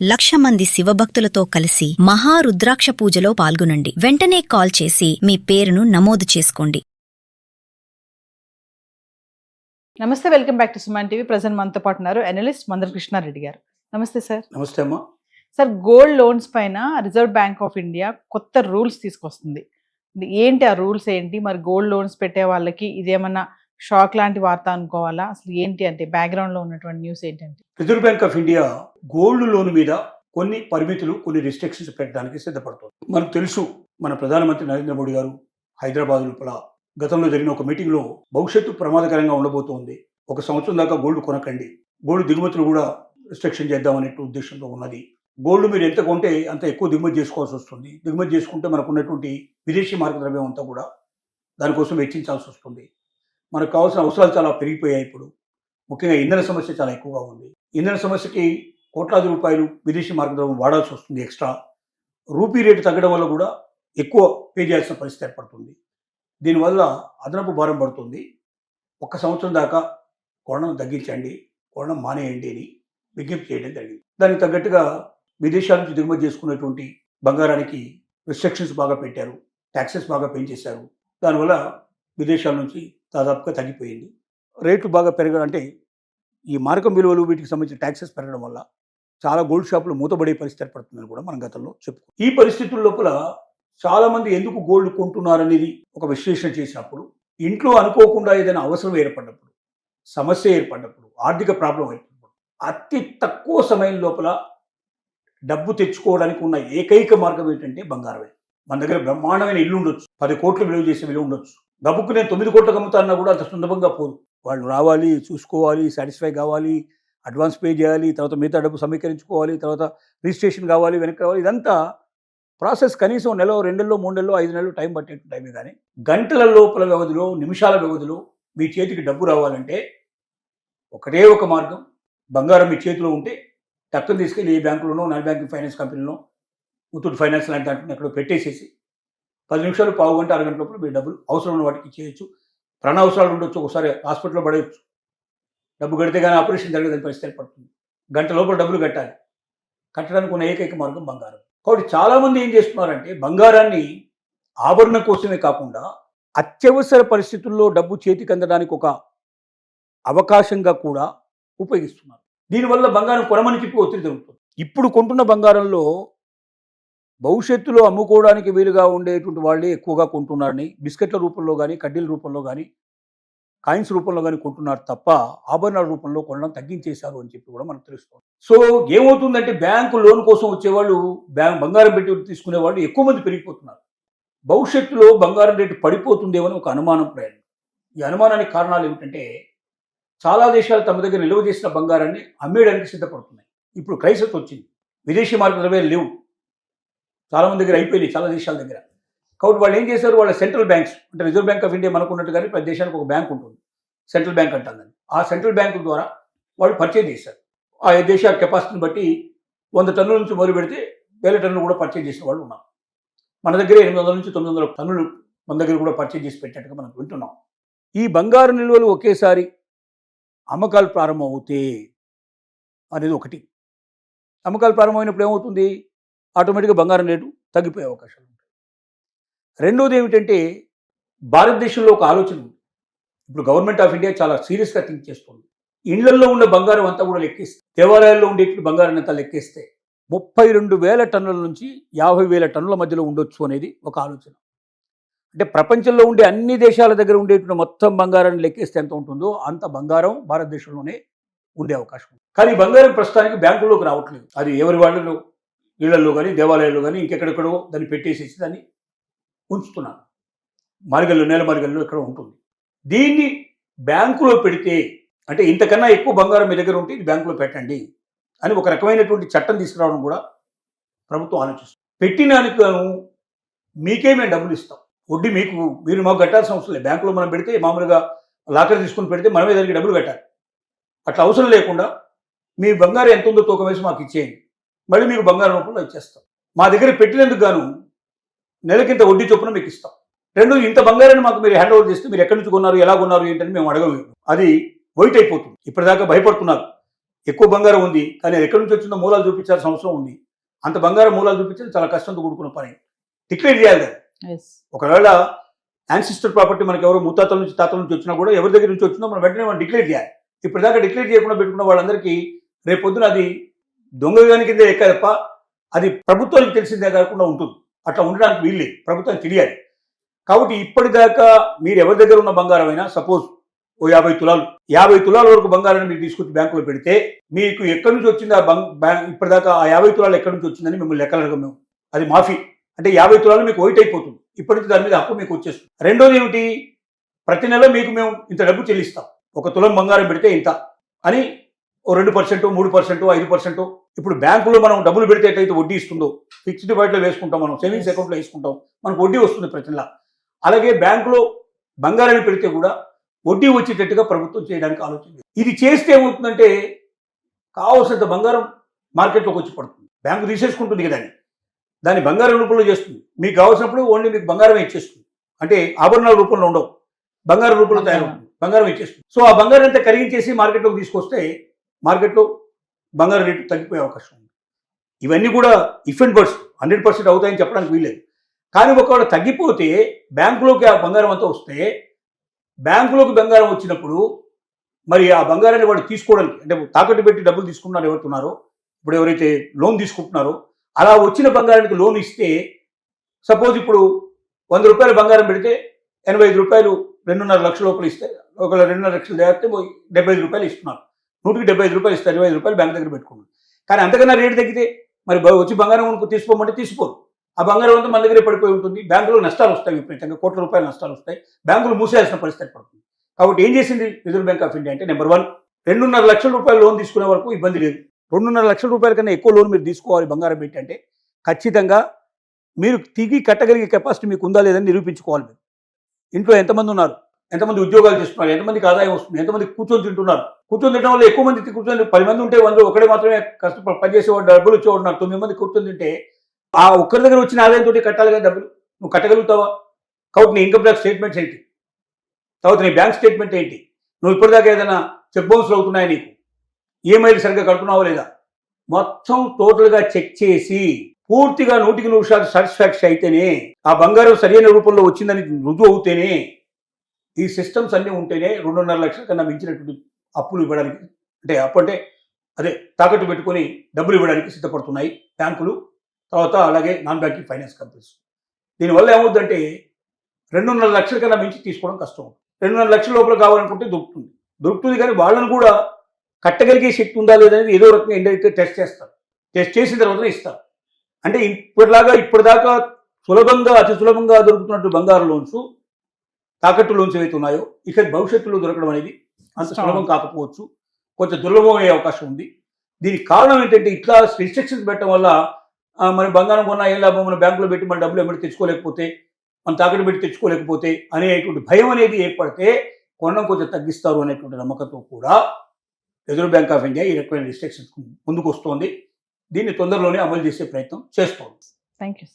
1,00,000 మంది శివభక్తులతో కలిసి మహారుద్రాక్ష పూజలో పాల్గొనండి. వెంటనే కాల్ చేసి మీ పేరును నమోదు చేసుకోండి. నమస్తే, welcome back to Suman TV. Present మనతో పాటు ఉన్నారు అనలిస్ట్ మందర కృష్ణారెడ్డి గారు. నమస్తే సార్. నమస్తే అమ్మా. సార్, గోల్డ్ లోన్స్ పైన రిజర్వ్ బ్యాంక్ ఆఫ్ ఇండియా కొత్త రూల్స్ తీసుకొస్తుంది. ఏంటి ఆ రూల్స్ ఏంటి? మరి గోల్డ్ లోన్స్ పెట్టే వాళ్ళకి ఇదేమన్నా షాక్ లాంటి వార్త అనుకోవాలా? అసలు ఏంటి అంటే బ్యాక్గ్రౌండ్ లో ఉన్నటువంటి న్యూస్ ఏంటంటే, reserve bank of India gold loan మీద కొన్ని పరిమితులు, కొన్ని రిస్ట్రిక్షన్స్ పెట్టడానికి సిద్ధపడుతుంది. మనకు తెలుసు, మన ప్రధానమంత్రి నరేంద్ర మోడీ గారు హైదరాబాద్ లోపల గతంలో జరిగిన ఒక మీటింగ్ లో భవిష్యత్తు ప్రమాదకరంగా ఉండబోతోంది, 1 సంవత్సరం దాకా గోల్డ్ కొనకండి, గోల్డ్ దిగుమతులు కూడా రిస్ట్రిక్షన్ చేద్దామనే ఉద్దేశంతో ఉన్నది. గోల్డ్ మీరు ఎంత కొంటే అంత ఎక్కువ దిగుమతి చేసుకోవాల్సి వస్తుంది. దిగుమతి చేసుకుంటే మనకు ఉన్నటువంటి విదేశీ మార్గ ద్రవ్యం అంతా కూడా దానికోసం వెచ్చించాల్సి వస్తుంది. మనకు కావాల్సిన అవసరాలు చాలా పెరిగిపోయాయి. ఇప్పుడు ముఖ్యంగా ఇంధన సమస్య చాలా ఎక్కువగా ఉంది. ఇంధన సమస్యకి కోట్లాది రూపాయలు విదేశీ మార్గద్రవ్యం వాడాల్సి వస్తుంది ఎక్స్ట్రా. రూపీ రేటు తగ్గడం వల్ల కూడా ఎక్కువ పే చేయాల్సిన పరిస్థితి ఏర్పడుతుంది. దీనివల్ల అదనపు భారం పడుతుంది. 1 సంవత్సరం దాకా కొనడం తగ్గించండి, కొనడం మానేయండి అని విజ్ఞప్తి చేయడం జరిగింది. దానికి తగ్గట్టుగా విదేశాల నుంచి దిగుమతి చేసుకునేటువంటి బంగారానికి రిస్ట్రిక్షన్స్ బాగా పెట్టారు, ట్యాక్సెస్ బాగా పెంచేశారు. దానివల్ల విదేశాల నుంచి దాదాపుగా తగ్గిపోయింది. రేట్లు బాగా అంటే ఈ మారకం విలువలు వీటికి సంబంధించిన ట్యాక్సెస్ పెరగడం వల్ల చాలా గోల్డ్ షాపులు మూతబడే పరిస్థితి ఏర్పడుతుందని కూడా మనం గతంలో చెప్పుకో. ఈ పరిస్థితుల లోపల చాలా మంది ఎందుకు గోల్డ్ కొంటున్నారనేది ఒక విశ్లేషణ చేసినప్పుడు, ఇంట్లో అనుకోకుండా ఏదైనా అవసరం ఏర్పడినప్పుడు, సమస్య ఏర్పడినప్పుడు, ఆర్థిక ప్రాబ్లం ఏర్పడినప్పుడు అతి తక్కువ సమయం లోపల డబ్బు తెచ్చుకోవడానికి ఉన్న ఏకైక మార్గం ఏంటంటే బంగారమే. మన దగ్గర బ్రహ్మాండమైన ఇల్లు ఉండొచ్చు, 10 కోట్లు విలువ చేసే విలువ ఉండొచ్చు. డబ్బుకు నేను 9 కోట్లకు అమ్ముతానన్నా కూడా అంత సులభంగా పోదు. వాళ్ళు రావాలి, చూసుకోవాలి, సాటిస్ఫై కావాలి, అడ్వాన్స్ పే చేయాలి, తర్వాత మిగతా డబ్బు సమీకరించుకోవాలి, తర్వాత రిజిస్ట్రేషన్ కావాలి, వెనక్కి రావాలి. ఇదంతా ప్రాసెస్ కనీసం 1 నెల, 2 నెలలు, 3 నెలలు, 5 నెలలు టైం పట్టేట్టు టైమే. కానీ గంటల లోపల వ్యవధిలో, నిమిషాల వ్యవధిలో మీ చేతికి డబ్బు రావాలంటే ఒకటే ఒక మార్గం, బంగారం మీ చేతిలో ఉంటే టక్కుని తీసుకెళ్ళి ఏ బ్యాంకులోనో, నాన్ బ్యాంకింగ్ ఫైనాన్స్ కంపెనీలో, ముత్తూట్ ఫైనాన్స్ లాంటి దాంట్లో ఎక్కడో పెట్టేసేసి 10 నిమిషాలు, పావు గంట, అరగంట లోపల మీ డబ్బులు అవసరం ఉన్న వాటికి చేయొచ్చు. ప్రాణ అవసరాలు ఉండొచ్చు, ఒకసారి హాస్పిటల్లో పడేయచ్చు. డబ్బు కడితే కానీ ఆపరేషన్ జరగదని పరిస్థితి ఏర్పడుతుంది. గంట లోపల డబ్బులు కట్టాలి. కట్టడానికి ఉన్న ఏకైక మార్గం బంగారం. కాబట్టి చాలామంది ఏం చేస్తున్నారంటే బంగారాన్ని ఆభరణం కోసమే కాకుండా అత్యవసర పరిస్థితుల్లో డబ్బు చేతికి అందడానికి ఒక అవకాశంగా కూడా ఉపయోగిస్తున్నారు. దీనివల్ల బంగారం కొనమని చెప్పి ఒత్తిడి జరుగుతుంది. ఇప్పుడు కొంటున్న బంగారంలో భవిష్యత్తులో అమ్ముకోవడానికి వీలుగా ఉండేటువంటి వాళ్ళే ఎక్కువగా కొంటున్నారని, బిస్కెట్ల రూపంలో కానీ, కడ్డీల రూపంలో కానీ, కాయిన్స్ రూపంలో కానీ కొంటున్నారు తప్ప ఆభరణాల రూపంలో కొనడం తగ్గించేశారు అని చెప్పి కూడా మనకు తెలుస్తుంది. సో ఏమవుతుందంటే బ్యాంకు లోన్ కోసం వచ్చేవాళ్ళు, బంగారం పెట్టి తీసుకునే వాళ్ళు ఎక్కువ మంది పెరిగిపోతున్నారు. భవిష్యత్తులో బంగారం రేటు పడిపోతుందేమని ఒక అనుమానం ప్రయాణం. ఈ అనుమానానికి కారణాలు ఏమిటంటే, చాలా దేశాలు తమ దగ్గర నిల్వ చేసిన బంగారాన్ని అమ్మేయడానికి సిద్ధపడుతున్నాయి. ఇప్పుడు క్రైసిస్ వచ్చింది, విదేశీ మార్గ ద్రవ్యాలు లేవు, చాలామంది దగ్గర అయిపోయినాయి, చాలా దేశాల దగ్గర. కాబట్టి వాళ్ళు ఏం చేశారు, వాళ్ళ సెంట్రల్ బ్యాంక్స్ అంటే రిజర్వ్ బ్యాంక్ ఆఫ్ ఇండియా మనకున్నట్టుగానే ప్రతి దేశానికి ఒక బ్యాంక్ ఉంటుంది, సెంట్రల్ బ్యాంక్ అంటుందని. ఆ సెంట్రల్ బ్యాంకు ద్వారా వాళ్ళు పర్చేజ్ చేశారు. ఆ దేశ కెపాసిటీని బట్టి 100 టన్నుల నుంచి మొదలు పెడితే 1000 టన్నులు కూడా పర్చేజ్ చేసిన వాళ్ళు ఉన్నారు. మన దగ్గర 800 నుంచి 900 టన్నులు మన దగ్గర కూడా పర్చేజ్ చేసి పెట్టినట్టుగా మనం వింటున్నాం. ఈ బంగారు నిల్వలు ఒకేసారి అమ్మకాలు ప్రారంభం అవుతే అనేది ఒకటి. అమ్మకాలు ప్రారంభమైనప్పుడు ఏమవుతుంది, ఆటోమేటిక్గా బంగారం రేటు తగ్గిపోయే అవకాశాలు ఉంటాయి. రెండోది ఏమిటంటే, భారతదేశంలో ఒక ఆలోచన ఉంది. ఇప్పుడు గవర్నమెంట్ ఆఫ్ ఇండియా చాలా సీరియస్గా థింక్ చేస్తుంది. ఇళ్లల్లో ఉన్న బంగారం అంతా కూడా లెక్కేస్తే, దేవాలయాల్లో ఉండేటువంటి బంగారం అంతా లెక్కేస్తే 32,000 టన్నుల నుంచి 50,000 టన్నుల మధ్యలో ఉండొచ్చు అనేది ఒక ఆలోచన. అంటే ప్రపంచంలో ఉండే అన్ని దేశాల దగ్గర ఉండేటువంటి మొత్తం బంగారాన్ని లెక్కేస్తే ఎంత ఉంటుందో అంత బంగారం భారతదేశంలోనే ఉండే అవకాశం ఉంది. కానీ బంగారం ప్రస్తుతానికి బ్యాంకుల్లోకి రావట్లేదు. అది ఎవరి వాళ్ళలో, ఇళ్లలో కానీ, దేవాలయాల్లో కానీ, ఇంకెక్కడెక్కడో దాన్ని పెట్టేసేసి దాన్ని ఉంచుతున్నారు. మార్గల్లో, నేల మార్గల్లో ఎక్కడ ఉంటుంది. దీన్ని బ్యాంకులో పెడితే, అంటే ఇంతకన్నా ఎక్కువ బంగారం మీ దగ్గర ఉంటే ఇది బ్యాంకులో పెట్టండి అని ఒక రకమైనటువంటి చట్టం తీసుకురావడం కూడా ప్రభుత్వం ఆలోచిస్తుంది. పెట్టినానికి మీకే మేము డబ్బులు ఇస్తాం, వడ్డీ మీరు మాకు కట్టాల్సిన అవసరం లేదు. బ్యాంకులో మనం పెడితే మామూలుగా లాకర్ తీసుకుని పెడితే మనమే దానికి డబ్బులు కట్టాలి. అట్లా అవసరం లేకుండా మీ బంగారం ఎంత ఉందో తూకం వేసి మాకు ఇచ్చేయండి, మళ్ళీ మీకు బంగారం రూపంలో ఇచ్చేస్తాం. మా దగ్గర పెట్టినందుకు గాను నెలకింత వడ్డీ చొప్పున మీకు ఇస్తాం. రెండు, ఇంత బంగారాన్ని మాకు మీరు హ్యాండ్ ఓవర్ చేస్తే మీరు ఎక్కడి నుంచి కొన్నారు, ఎలా కొన్నారు ఏంటని మేము అడగలేము. అది వైట్ అయిపోతుంది. ఇప్పటిదాకా భయపడుతున్నారు, ఎక్కువ బంగారం ఉంది, కానీ అది ఎక్కడి నుంచి వచ్చిందో మూలాలు చూపించాల్సిన అవసరం ఉంది. అంత బంగారం మూలాలు చూపించడం చాలా కష్టంతో కూడుకున్న పని. డిక్లేర్ చేయాలి దాన్ని. Yes. ఒకవేళ యాన్సిస్టర్ ప్రాపర్టీ మనకి ఎవరో ముత్తాతల నుంచి తాతల నుంచి వచ్చినా కూడా ఎవరి దగ్గర నుంచి వచ్చిందో మనం వెంటనే మనం డిక్లేర్ చేయాలి. ఇప్పటిదాకా డిక్లేర్ చేయకుండా పెట్టుకున్న వాళ్ళందరికీ రేపు పొద్దున అది దొంగగాని కింద ఎక్క తప్ప అది ప్రభుత్వానికి తెలిసిందే కాకుండా ఉంటుంది. అట్లా ఉండడానికి వీల్లేదు, ప్రభుత్వానికి తెలియాలి. కాబట్టి ఇప్పటిదాకా మీరు ఎవరి దగ్గర ఉన్న బంగారం అయినా సపోజ్ ఓ 50 తులాల వరకు బంగారాన్ని మీరు తీసుకొచ్చి బ్యాంకులో పెడితే మీకు ఎక్కడి నుంచి వచ్చింది ఇప్పటిదాకా ఆ 50 తులాలు ఎక్కడి నుంచి వచ్చిందని మిమ్మల్ని లెక్కలు అడగం మేము. అది మాఫీ. అంటే 50 తులాలు మీకు వైట్ అయిపోతుంది. ఇప్పటి నుంచి దాని మీద హక్కు మీకు వచ్చేస్తుంది. రెండోది ఏమిటి, ప్రతి నెల మీకు మేము ఇంత డబ్బు చెల్లిస్తాం. 1 తులం బంగారం పెడితే ఇంత అని ఓ 2%, 3%, 5%. ఇప్పుడు బ్యాంకులో మనం డబ్బులు పెడితే ఎట్లయితే వడ్డీ ఇస్తుందో ఫిక్స్డ్ డిపాజిట్లో వేసుకుంటాం, మనం సేవింగ్స్ అకౌంట్లో వేసుకుంటాం, మనకు వడ్డీ వస్తుంది ప్రతి నెల. అలాగే బ్యాంకులో బంగారాన్ని పెడితే కూడా వడ్డీ వచ్చేటట్టుగా ప్రభుత్వం చేయడానికి ఆలోచన. ఇది చేస్తే ఏమవుతుందంటే కావాల్సినంత బంగారం మార్కెట్లోకి వచ్చి పడుతుంది. బ్యాంకు తీసేసుకుంటుంది కదా, దాన్ని బంగారం రూపంలో చేస్తుంది. మీకు కావాల్సినప్పుడు ఓన్లీ మీకు బంగారమే ఇచ్చేస్తుంది. అంటే ఆభరణాల రూపంలో ఉండవు, బంగారం రూపంలో తయారవుతుంది, బంగారం ఇచ్చేస్తుంది. సో ఆ బంగారం అంతా కరిగించేసి మార్కెట్లోకి తీసుకొస్తే మార్కెట్లో బంగారం రేటు తగ్గిపోయే అవకాశం ఉంది. ఇవన్నీ కూడా ఇఫ్ అండ్ బట్స్ 100% అవుతాయని చెప్పడానికి వీల్లేదు. కానీ ఒకవేళ తగ్గిపోతే బ్యాంకులోకి ఆ బంగారం అంతా వస్తే బ్యాంకులోకి బంగారం వచ్చినప్పుడు మరి ఆ బంగారాన్ని వాడు తీసుకోవడానికి, అంటే తాకట్టు పెట్టి డబ్బులు తీసుకున్నారు ఎవరుతున్నారో, ఇప్పుడు ఎవరైతే లోన్ తీసుకుంటున్నారో అలా వచ్చిన బంగారానికి లోన్ ఇస్తే సపోజ్ ఇప్పుడు 100 రూపాయలు బంగారం పెడితే 85 రూపాయలు 2.5 లక్షల లోపల ఇస్తే, ఒకవేళ 2.5 లక్షలు దాటితే 75 రూపాయలు ఇస్తున్నారు. 100కి 75 రూపాయలు ఇస్తే 25 రూపాయలు బ్యాంక్ దగ్గర పెట్టుకున్నారు. కానీ అంతకన్నా రేటు తగ్గితే మరి వచ్చి బంగారం తీసుకోమంటే తీసుకోరు. ఆ బంగారం అంతా మన దగ్గరే పడిపోయి ఉంటుంది. బ్యాంకులో నష్టాలు వస్తాయి, విపరీతంగా కోట్ల రూపాయల నష్టాలు వస్తాయి. బ్యాంకులు మూసేయాల్సిన పరిస్థితి పడుతుంది. కాబట్టి ఏం చేసింది రిజర్వ్ బ్యాంక్ ఆఫ్ ఇండియా అంటే, నెంబర్ 1, 2.5 లక్షల రూపాయలు లోన్ తీసుకునే వరకు ఇబ్బంది లేదు. 2.5 లక్షల రూపాయల కన్నా ఎక్కువ లోన్ మీరు తీసుకోవాలి బంగారం పెట్టి అంటే ఖచ్చితంగా మీరు తిరిగి కట్టగలిగే కెపాసిటీ మీకు ఉందా లేదని నిరూపించుకోవాలి. మీరు ఇంట్లో ఎంతమంది ఉన్నారు, ఎంతమంది ఉద్యోగాలు చేస్తున్నారు, ఎంతమందికి ఆదాయం వస్తుంది, ఎంతమంది కూర్చొని తింటున్నారు. కూర్చొని తినడం వల్ల ఎక్కువ మంది కూర్చొని 10 మంది ఉంటే 100 ఒకడే మాత్రమే కష్టపడి పనిచేసేవాడు, డబ్బులు వచ్చేవాడు. 9 మంది కూర్చొని తింటే ఆ ఒక్కరి దగ్గర వచ్చిన ఆదాయంతో కట్టాలి కదా డబ్బులు. నువ్వు కట్టగలుగుతావా? కాబట్టి నీ ఇన్కమ్ ట్యాక్స్ స్టేట్మెంట్స్ ఏంటి, తర్వాత నీ బ్యాంక్ స్టేట్మెంట్ ఏంటి, నువ్వు ఇప్పటిదాకా ఏదైనా చెక్ బౌన్స్లు అవుతున్నాయా, నీకు ఈఎంఐలు సరిగ్గా కడుతున్నావా లేదా, మొత్తం టోటల్గా చెక్ చేసి పూర్తిగా 100% సాటిస్ఫాక్షన్ అయితేనే, ఆ బంగారం సరైన రూపంలో వచ్చిందని రుజువు అవుతేనే, ఈ సిస్టమ్స్ అన్నీ ఉంటేనే 2.5 లక్షల కన్నా మించినటువంటి అప్పులు ఇవ్వడానికి, అంటే అప్పు అంటే అదే తాకట్టు పెట్టుకొని డబ్బులు ఇవ్వడానికి సిద్ధపడుతున్నాయి బ్యాంకులు, తర్వాత అలాగే నాన్ బ్యాంకింగ్ ఫైనాన్స్ కంపెనీస్. దీనివల్ల ఏమవుతుందంటే 2.5 లక్షల కన్నా మించి తీసుకోవడం కష్టం. 2.5 లక్షల లోపల కావాలనుకుంటే దొరుకుతుంది కానీ వాళ్ళని కూడా కట్టగలిగే శక్తి ఉందా లేదనేది ఏదో రకంగా ఇండైరెక్ట్గా టెస్ట్ చేస్తారు. టెస్ట్ చేసిన తర్వాతనే ఇస్తారు. అంటే ఇప్పటిదాకా అతి సులభంగా దొరుకుతున్నట్టు బంగారు లోన్స్, తాకట్టు లోన్స్ ఏవైతే ఉన్నాయో ఇక భవిష్యత్తులో దొరకడం అనేది అంత సులభం కాకపోవచ్చు, కొంచెం దుర్లభం అయ్యే అవకాశం ఉంది. దీనికి కారణం ఏంటంటే ఇట్లా రిస్ట్రిక్షన్స్ పెట్టడం వల్ల మన బంగారం కొన్నా ఏం లాభం, మన బ్యాంకులో పెట్టి మన డబ్బులు ఎమ్మడి తెచ్చుకోలేకపోతే, మన తాకట్టు పెట్టి తెచ్చుకోలేకపోతే అనేటువంటి భయం అనేది ఏర్పడితే కొనడం కొంచెం తగ్గిస్తారు అనేటువంటి నమ్మకంతో కూడా రిజర్వ్ బ్యాంక్ ఆఫ్ ఇండియా ఈ రకమైన రిస్ట్రిక్షన్స్ ముందుకు వస్తోంది. దీన్ని తొందరలోనే అమలు చేసే ప్రయత్నం చేస్తోంది. Thank you.